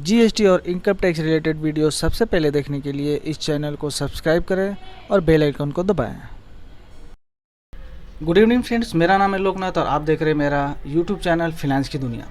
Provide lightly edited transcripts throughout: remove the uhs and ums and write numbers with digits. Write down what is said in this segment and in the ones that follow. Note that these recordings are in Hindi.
जीएसटी और इनकम टैक्स रिलेटेड वीडियो सबसे पहले देखने के लिए इस चैनल को सब्सक्राइब करें और बेल आइकन को दबाएं। गुड इवनिंग फ्रेंड्स, मेरा नाम है लोकनाथ और आप देख रहे हैं मेरा यूट्यूब चैनल फिनेंस की दुनिया।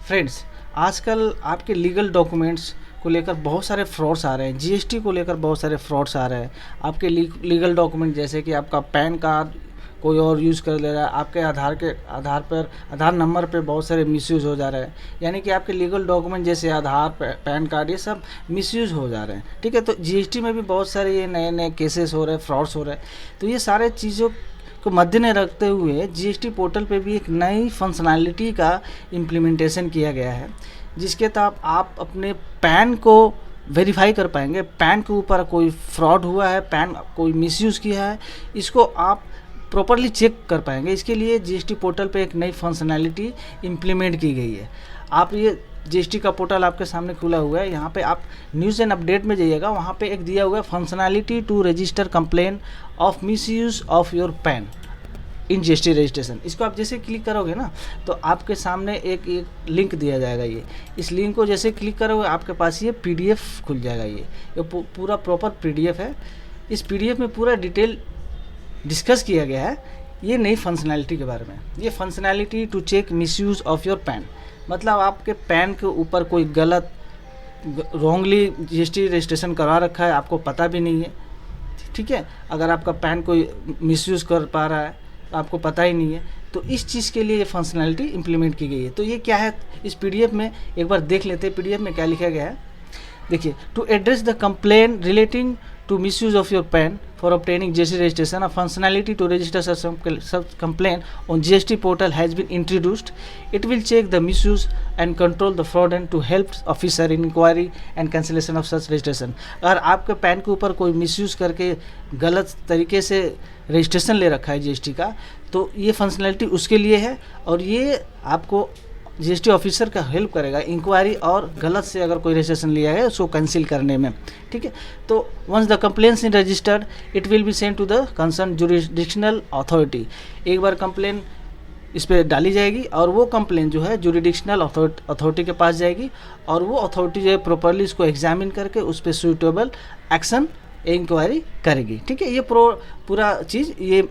फ्रेंड्स, आजकल आपके लीगल डॉक्यूमेंट्स को लेकर बहुत सारे फ्रॉड्स आ रहे हैं। जीएसटी को लेकर बहुत सारे फ्रॉड्स आ रहे हैं। आपके लीगल डॉक्यूमेंट जैसे कि आपका पैन कार्ड कोई और यूज़ कर ले रहा है, आपके आधार नंबर पे बहुत सारे मिसयूज़ हो जा रहे हैं। यानी कि आपके लीगल डॉक्यूमेंट जैसे आधार, पैन कार्ड, ये सब मिसयूज़ हो जा रहे हैं। ठीक है, तो जीएसटी में भी बहुत सारे ये नए नए केसेस हो रहे हैं, फ्रॉड्स हो रहे हैं। तो ये सारे चीज़ों को मद्देनजर रखते हुए जीएसटी पोर्टल पे भी एक नई फंक्शनैलिटी का इम्प्लीमेंटेशन किया गया है, जिसके तहत आप अपने पैन को वेरीफाई कर पाएंगे। पैन के ऊपर कोई फ्रॉड हुआ है, पैन कोई मिसयूज़ किया है, इसको आप प्रॉपरली चेक कर पाएंगे। इसके लिए जीएसटी पोर्टल पे एक नई फंक्शनैलिटी इम्प्लीमेंट की गई है। आप ये जीएसटी का पोर्टल आपके सामने खुला हुआ है, यहाँ पे आप न्यूज़ एंड अपडेट में जाइएगा, वहाँ पे एक दिया हुआ है functionality to register complain of misuse of your PAN in GST registration. इसको आप जैसे क्लिक करोगे ना, तो आपके सामने एक लिंक दिया जाएगा। इस लिंक को जैसे क्लिक करोगे आपके पास ये पीडीएफ खुल जाएगा। ये पूरा प्रॉपर पीडीएफ है। इस पीडीएफ में पूरा डिटेल डिस्कस किया गया है ये नई फंक्शनैलिटी के बारे में। ये functionality to check misuse of your PAN, मतलब आपके पैन के ऊपर कोई गलत रॉन्गली जीएसटी रजिस्ट्रेशन करा रखा है, आपको पता भी नहीं है। ठीक है, अगर आपका पैन कोई मिसयूज़ कर पा रहा है, आपको पता ही नहीं है, तो इस चीज़ के लिए ये फंक्शनैलिटी इम्प्लीमेंट की गई है। तो ये क्या है, इस पीडीएफ में एक बार देख लेते हैं। पीडीएफ में क्या लिखा गया है, देखिए। To address the complain relating to misuse of your PAN for obtaining GST registration, a functionality to register such complaint on GST portal has been introduced. It will check the misuse and control the fraud and to help officer in inquiry and cancellation of such registration. अगर आपके पैन के ऊपर कोई मिसयूज़ करके गलत तरीके से रजिस्ट्रेशन ले रखा है जीएसटी का, तो ये फंक्शनैलिटी उसके लिए है और ये आपको जीएसटी ऑफिसर का हेल्प करेगा इंक्वायरी और गलत से अगर कोई रजिस्ट्रेशन लिया है उसको कैंसिल करने में। ठीक है, तो once the complaints in registered it will be send to the concern jurisdictional authority. एक बार कंप्लेन इस पर डाली जाएगी और वो कंप्लेन जो है जुरिडिक्शनल अथॉरिटी के पास जाएगी और वो अथॉरिटी जो है प्रॉपरली इसको एग्जामिन करके उस पर सुइटेबल एक्शन इंक्वायरी करेगी। ठीक है, ये पूरा चीज़, ये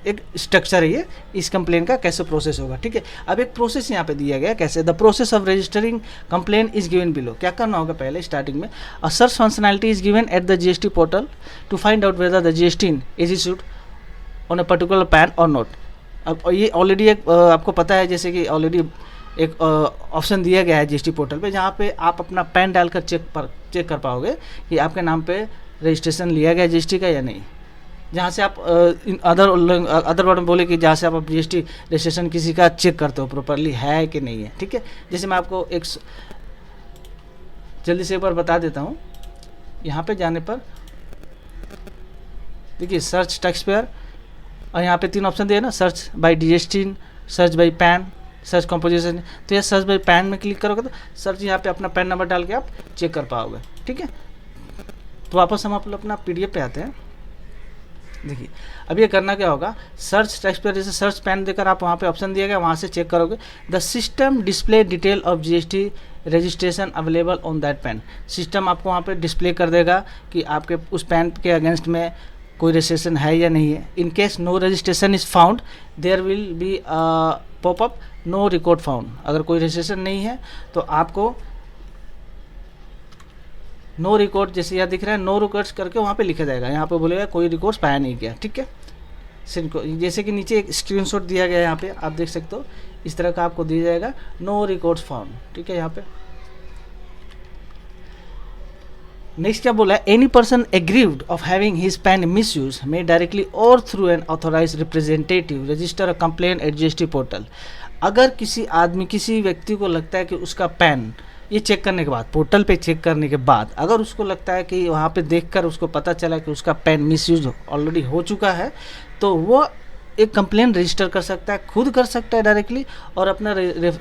एक स्ट्रक्चर है ये इस कंप्लेन का कैसे प्रोसेस होगा। ठीक है, अब एक प्रोसेस यहाँ पे दिया गया कैसे। The process of registering complain is given below. क्या करना होगा, पहले स्टार्टिंग में a search functionality is given at the GST portal to find out whether the GST is issued on a particular PAN और नॉट। अब ये ऑलरेडी एक आपको पता है, जैसे कि ऑलरेडी एक ऑप्शन दिया गया है जीएसटी पोर्टल पे, जहाँ पे आप अपना पैन डालकर चेक कर पाओगे कि आपके नाम पे रजिस्ट्रेशन लिया गया जीएसटी का या नहीं। जहाँ से आप अदर वर्ड में बोले कि जहाँ से आप जीएसटी रजिस्ट्रेशन किसी का चेक करते हो प्रॉपरली है कि नहीं है। ठीक है, जैसे मैं आपको एक जल्दी से एक बार बता देता हूँ। यहाँ पे जाने पर देखिए सर्च टैक्स पेयर, और यहाँ पे 3 ऑप्शन दिए ना, search by GST, search by pan, search composition. तो ये सर्च बाय पैन में क्लिक करोगे तो सर्च यहाँ पे अपना पैन नंबर डाल के आप चेक कर पाओगे। ठीक है, तो वापस हम अपना पीडीएफ पे आते हैं। देखिए, अब ये करना क्या होगा, सर्च टैक्स पेयर जैसे सर्च पैन देकर आप वहाँ पे ऑप्शन दिया गया, वहाँ से चेक करोगे। The system display detail of GST registration available on that pan. System आपको वहाँ पे डिस्प्ले कर देगा कि आपके उस पैन के अगेंस्ट में कोई रजिस्ट्रेशन है या नहीं है। In case no registration is found there will be popup no record found. अगर कोई रजिस्ट्रेशन नहीं है तो आपको नो रिकॉर्ड, जैसे यहाँ दिख रहा है नो रिकॉर्ड्स करके वहाँ पे लिखा जाएगा, यहाँ पे बोलेगा कोई रिकॉर्ड्स पाया नहीं गया। ठीक है, जैसे कि नीचे एक स्क्रीनशॉट दिया गया है, यहाँ पे आप देख सकते हो, इस तरह का आपको दिया जाएगा नो रिकॉर्ड्स फाउंड। ठीक है, यहाँ पे नेक्स्ट क्या बोला है, any person aggrieved of having his PAN misuse may directly or through an authorise representative register a complain at GST portal. अगर किसी व्यक्ति को लगता है कि उसका पैन, ये चेक करने के बाद, पोर्टल पे चेक करने के बाद, अगर उसको लगता है कि वहाँ पे देखकर उसको पता चला कि उसका पैन मिसयूज ऑलरेडी हो चुका है, तो वो एक कंप्लेन रजिस्टर कर सकता है, खुद कर सकता है डायरेक्टली, और अपना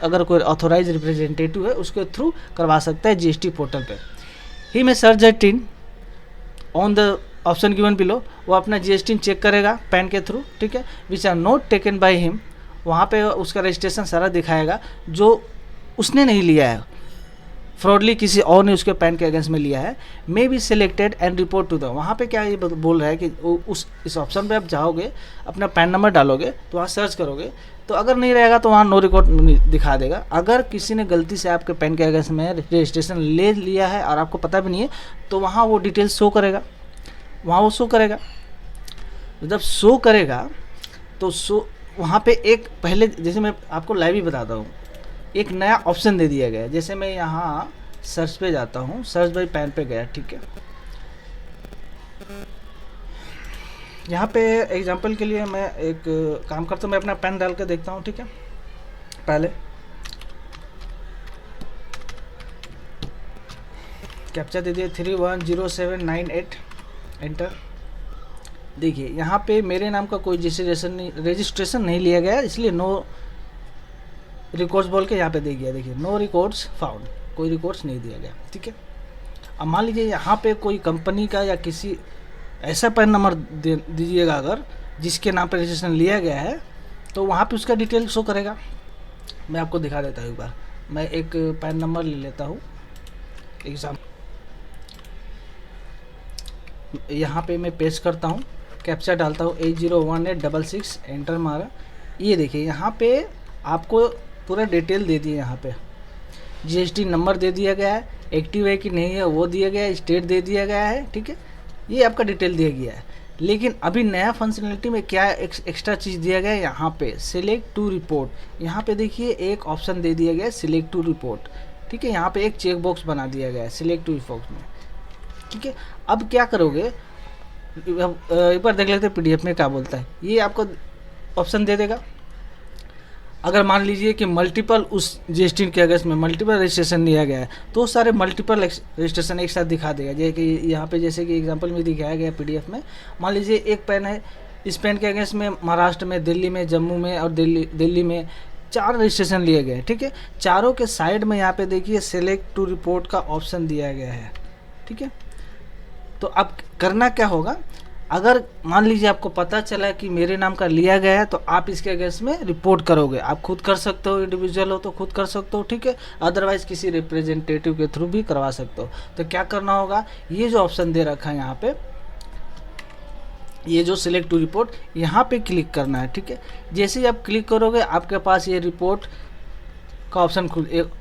अगर कोई ऑथोराइज रिप्रेजेंटेटिव है उसके थ्रू करवा सकता है जीएसटी पोर्टल पे। ही में search that in on the option given below. वो अपना जीएसटी चेक करेगा पैन के थ्रू। ठीक है, which are not taken by him. वहाँ पे उसका रजिस्ट्रेशन सारा दिखाएगा जो उसने नहीं लिया है। फ्रॉडली किसी और ने उसके पैन के अगेंस्ट में लिया है, may be selected and report to the. वहाँ पे क्या ये बोल रहा है कि इस ऑप्शन पे आप जाओगे, अपना पैन नंबर डालोगे, तो वहाँ सर्च करोगे, तो अगर नहीं रहेगा तो वहाँ नो रिकॉर्ड दिखा देगा। अगर किसी ने गलती से आपके पैन के अगेंस्ट में रजिस्ट्रेशन ले लिया है और आपको पता भी नहीं है, तो वहाँ वो डिटेल शो करेगा, वहाँ वो शो करेगा। जब शो करेगा तो वहाँ पे एक पहले, जैसे मैं आपको लाइव ही बताता हूँ, एक नया ऑप्शन दे दिया गया है। जैसे मैं यहाँ सर्च पे जाता हूँ, सर्च बाई पैन पे गया, ठीक है। यहाँ पे एग्जांपल के लिए मैं एक काम करता हूँ, मैं अपना पैन डाल के देखता हूँ, ठीक है। पहले कैप्चा दे दिए 310798, एंटर। देखिए यहाँ पे मेरे नाम का कोई रजिस्ट्रेशन नहीं लिया गया, इसलिए नो रिकॉर्ड्स बोल के यहाँ पे दे गया। देखिए नो रिकॉर्ड्स फाउंड, कोई रिकॉर्ड्स नहीं दिया गया, ठीक है। अब मान लीजिए यहाँ पे कोई कंपनी का या किसी ऐसा पैन नंबर दीजिएगा अगर जिसके नाम पर रजिस्ट्रेशन लिया गया है, तो वहाँ पे उसका डिटेल शो करेगा। मैं आपको दिखा देता हूँ एक बार, मैं एक पैन नंबर ले लेता हूँ एग्जाम, यहाँ पे मैं पेस्ट करता हूँ, कैप्चा डालता हूँ 801866, एंटर मारा। ये देखिए यहाँ पे आपको पूरा डिटेल दे दिए, यहाँ पे जीएसटी नंबर दे दिया गया है, एक्टिव है कि नहीं है वो दिया गया है, स्टेट दे दिया गया है, ठीक है। ये आपका डिटेल दिया गया है। लेकिन अभी नया फंक्शनलिटी में क्या एक्स्ट्रा चीज़ दिया गया है, यहाँ पे सिलेक्ट टू रिपोर्ट, यहाँ पे देखिए एक ऑप्शन दे दिया गया है सिलेक्ट टू रिपोर्ट, ठीक है। यहाँ पे एक चेक बॉक्स बना दिया गया है सिलेक्ट टू रिपोर्ट में, ठीक है। अब क्या करोगे, एक बार देख लेते हैं पीडीएफ में क्या बोलता है। ये आपको ऑप्शन दे देगा। अगर मान लीजिए कि मल्टीपल उस जीएसटी के अगेंस्ट में मल्टीपल रजिस्ट्रेशन लिया गया है, तो सारे मल्टीपल रजिस्ट्रेशन एक साथ दिखा देगा। जैसे कि यहाँ पे जैसे कि एग्जांपल में दिखाया गया पीडीएफ में, मान लीजिए एक पेन है, इस पेन के अगेंस्ट में महाराष्ट्र में, दिल्ली में, जम्मू में और दिल्ली में 4 रजिस्ट्रेशन लिए गए, ठीक है। चारों के साइड में यहाँ पे देखिए सिलेक्ट टू रिपोर्ट का ऑप्शन दिया गया है, ठीक है। तो अब करना क्या होगा, अगर मान लीजिए आपको पता चला कि मेरे नाम का लिया गया है, तो आप इसके अगेंस्ट में रिपोर्ट करोगे। आप खुद कर सकते हो, इंडिविजुअल हो तो खुद कर सकते हो, ठीक है। अदरवाइज किसी रिप्रेजेंटेटिव के थ्रू भी करवा सकते हो। तो क्या करना होगा, ये जो ऑप्शन दे रखा है यहाँ पे, ये जो सिलेक्ट टू रिपोर्ट, यहाँ पे क्लिक करना है, ठीक है। जैसे ही आप क्लिक करोगे आपके पास ये रिपोर्ट का ऑप्शन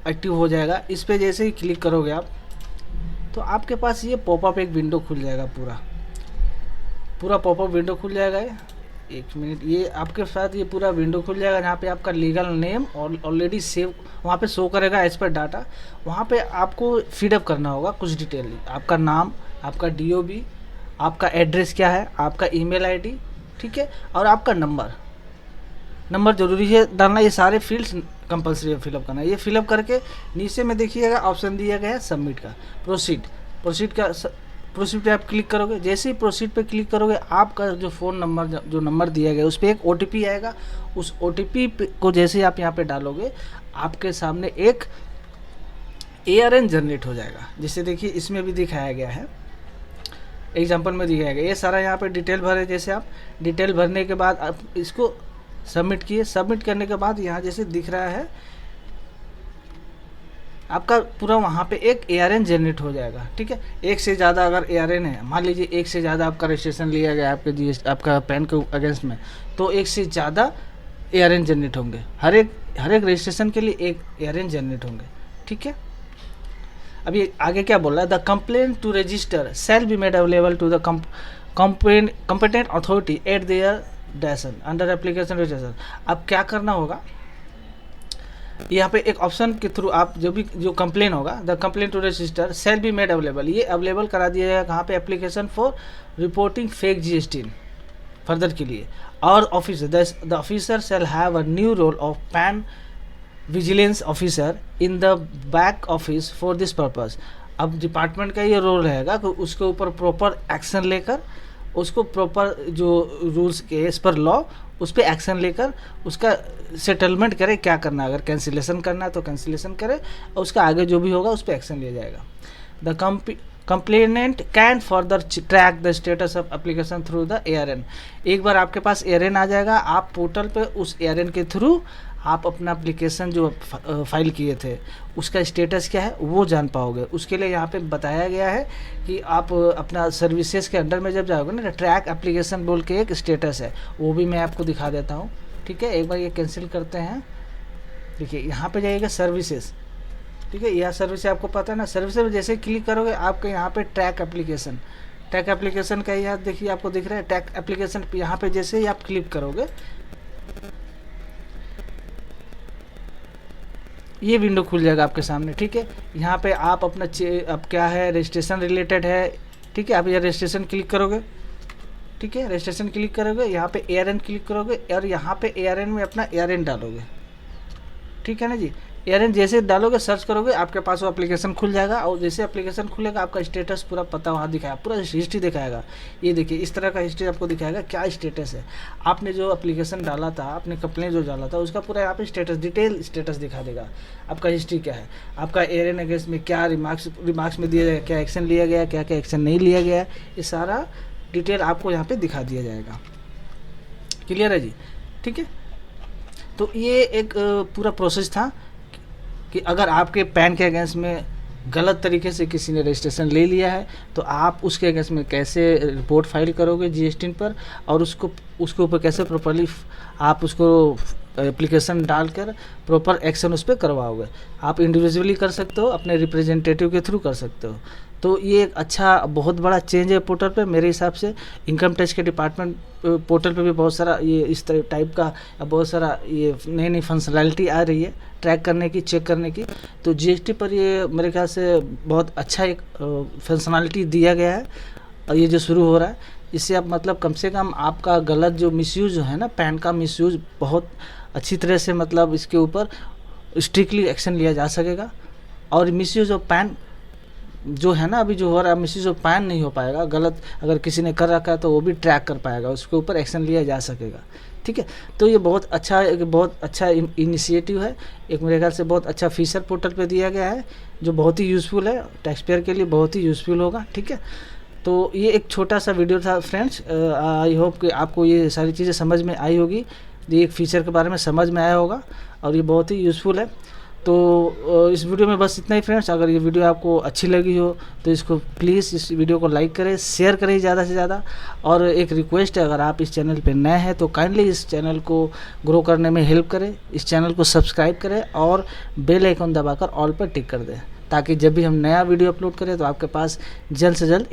एक्टिव हो जाएगा। इस पर जैसे ही क्लिक करोगे आप, तो आपके पास ये पॉपअप एक विंडो खुल जाएगा, पूरा पॉपअप विंडो खुल जाएगा। एक मिनट, ये आपके साथ ये पूरा विंडो खुल जाएगा, जहाँ पे आपका लीगल नेम और ऑलरेडी सेव वहाँ पे शो करेगा एज पर डाटा। वहाँ पे आपको फीडअप करना होगा कुछ डिटेल, आपका नाम, आपका DOB, आपका एड्रेस क्या है, आपका ईमेल ID, ठीक है, और आपका नंबर जरूरी है डालना। ये सारे फील्ड्स कंपलसरी है फिलअप करना। ये फिलअप करके नीचे में देखिएगा ऑप्शन दिया गया है सबमिट का, प्रोसीड पे आप क्लिक करोगे। जैसे ही प्रोसीड पे क्लिक करोगे, आपका जो फ़ोन नंबर जो नंबर दिया गया है उस पर एक OTP आएगा। उस OTP को जैसे ही आप यहाँ पे डालोगे, आपके सामने एक ARN जनरेट हो जाएगा। जैसे देखिए इसमें भी दिखाया गया है, एग्जांपल में दिखाया गया। ये सारा यहाँ पे डिटेल भरे, जैसे आप डिटेल भरने के बाद आप इसको सबमिट किए। सबमिट करने के बाद यहाँ जैसे दिख रहा है आपका पूरा वहाँ पे एक ARN जनरेट हो जाएगा, ठीक है। एक से ज़्यादा अगर ARN है, मान लीजिए एक से ज़्यादा आपका रजिस्ट्रेशन लिया गया आपके आपका पैन के अगेंस्ट में, तो एक से ज़्यादा ARN जनरेट होंगे। हर एक रजिस्ट्रेशन के लिए एक ARN जनरेट होंगे, ठीक है। अभी आगे क्या बोल रहा है, the complaint to register shall be made available to the competent authority at their डेशन अंडर एप्लीकेशन रजिस्ट्रेशन। अब क्या करना होगा, यहाँ पे एक ऑप्शन के थ्रू आप जो कंप्लेन होगा, the complain to register shall be made available, ये अवेलेबल करा दिया जाएगा कहाँ पे, application for reporting fake GST further के लिए। और officer the officer shall have a new role of PAN vigilance officer in the back office for this purpose. अब डिपार्टमेंट का ये रोल रहेगा कि उसके ऊपर प्रॉपर एक्शन लेकर, उसको प्रॉपर जो रूल्स के एज पर लॉ उस पर एक्शन लेकर उसका सेटलमेंट करे। क्या करना है, अगर कैंसिलेशन करना है तो कैंसिलेशन करे, और उसका आगे जो भी होगा उस पर एक्शन लिया जाएगा। The complainant can further track the status of application through the ARN। एक बार आपके पास ARN आ जाएगा, आप पोर्टल पे उस ARN के थ्रू आप अपना एप्लीकेशन जो फाइल किए थे उसका स्टेटस क्या है वो जान पाओगे। उसके लिए यहाँ पे बताया गया है कि आप अपना सर्विसेज के अंडर में जब जाओगे ना, ट्रैक एप्लीकेशन बोल के एक स्टेटस है, वो भी मैं आपको दिखा देता हूँ। ठीक है, एक बार ये कैंसिल करते हैं। देखिए यहाँ पे जाइएगा सर्विसेज, ठीक है, यह सर्विस आपको पता है ना। सर्विस में जैसे क्लिक करोगे आपके यहाँ पे ट्रैक एप्लीकेशन का यहाँ देखिए आपको दिख रहा है ट्रैक एप्लीकेशन। यहाँ पे जैसे ही आप क्लिक करोगे ये विंडो खुल जाएगा आपके सामने। ठीक है, यहाँ पे आप अपना अब क्या है रजिस्ट्रेशन रिलेटेड है। ठीक है, आप ये रजिस्ट्रेशन क्लिक करोगे। ठीक है, रजिस्ट्रेशन क्लिक करोगे, यहाँ पे ARN क्लिक करोगे और यहाँ पे ARN में अपना ARN डालोगे। ठीक है ना जी, ARN जैसे डालोगे सर्च करोगे आपके पास वो एप्लीकेशन खुल जाएगा। और जैसे एप्लीकेशन खुलेगा आपका स्टेटस पूरा पता वहाँ दिखाएगा, पूरा हिस्ट्री दिखाएगा। ये देखिए इस तरह का हिस्ट्री आपको दिखाएगा क्या स्टेटस है, आपने जो एप्लीकेशन डाला था, आपने कंप्लेन जो डाला था उसका पूरा यहाँ पे स्टेटस डिटेल स्टेटस दिखा देगा। आपका हिस्ट्री क्या है, आपका ARN अगेंस्ट में क्या रिमार्क्स में दिया गया, क्या एक्शन लिया गया, क्या क्या एक्शन नहीं लिया गया, ये सारा डिटेल आपको यहाँ पे दिखा दिया जाएगा। क्लियर है जी। ठीक है, तो ये एक पूरा प्रोसेस था कि अगर आपके पैन के अगेंस्ट में गलत तरीके से किसी ने रजिस्ट्रेशन ले लिया है तो आप उसके अगेंस्ट में कैसे रिपोर्ट फाइल करोगे GST पर, और उसके ऊपर कैसे प्रॉपरली आप उसको एप्लीकेशन डालकर प्रॉपर एक्शन उस पर करवाओगे। आप इंडिविजुअली कर सकते हो, अपने रिप्रेजेंटेटिव के थ्रू कर सकते हो। तो ये एक अच्छा बहुत बड़ा चेंज है पोर्टल पे मेरे हिसाब से। इनकम टैक्स के डिपार्टमेंट पोर्टल पे भी बहुत सारा ये इस टाइप का बहुत सारा ये नई नई फंक्शनैलिटी आ रही है ट्रैक करने की, चेक करने की। तो GST पर ये मेरे ख्याल से बहुत अच्छा एक फंक्शनैलिटी दिया गया है। और ये जो शुरू हो रहा है इससे आप मतलब कम से कम आपका गलत जो मिसयूज़ है ना, पैन का मिसयूज़ बहुत अच्छी तरह से मतलब इसके ऊपर स्ट्रिक्टली एक्शन लिया जा सकेगा। और मिसयूज़ ऑफ पैन जो है ना अभी जो हो रहा है, मिसयूज़ ऑफ पैन नहीं हो पाएगा। गलत अगर किसी ने कर रखा है तो वो भी ट्रैक कर पाएगा, उसके ऊपर एक्शन लिया जा सकेगा। ठीक है, तो ये बहुत अच्छा इनिशिएटिव है। एक मेरे ख्याल से बहुत अच्छा फीचर पोर्टल पे दिया गया है जो बहुत ही यूज़फुल है, टैक्स पेयर के लिए बहुत ही यूज़फुल होगा। ठीक है, तो ये एक छोटा सा वीडियो था फ्रेंड्स। आई होप कि आपको ये सारी चीज़ें समझ में आई होगी, ये एक फ़ीचर के बारे में समझ में आया होगा और ये बहुत ही यूज़फुल है। तो इस वीडियो में बस इतना ही फ्रेंड्स। अगर ये वीडियो आपको अच्छी लगी हो तो इसको प्लीज़ इस वीडियो को लाइक करें, शेयर करें ज़्यादा से ज़्यादा। और एक रिक्वेस्ट है, अगर आप इस चैनल पे नए हैं तो काइंडली इस चैनल को ग्रो करने में हेल्प करें, इस चैनल को सब्सक्राइब करें और बेल आइकन दबाकर ऑल पर टिक कर दें, ताकि जब भी हम नया वीडियो अपलोड करें तो आपके पास जल्द से जल्द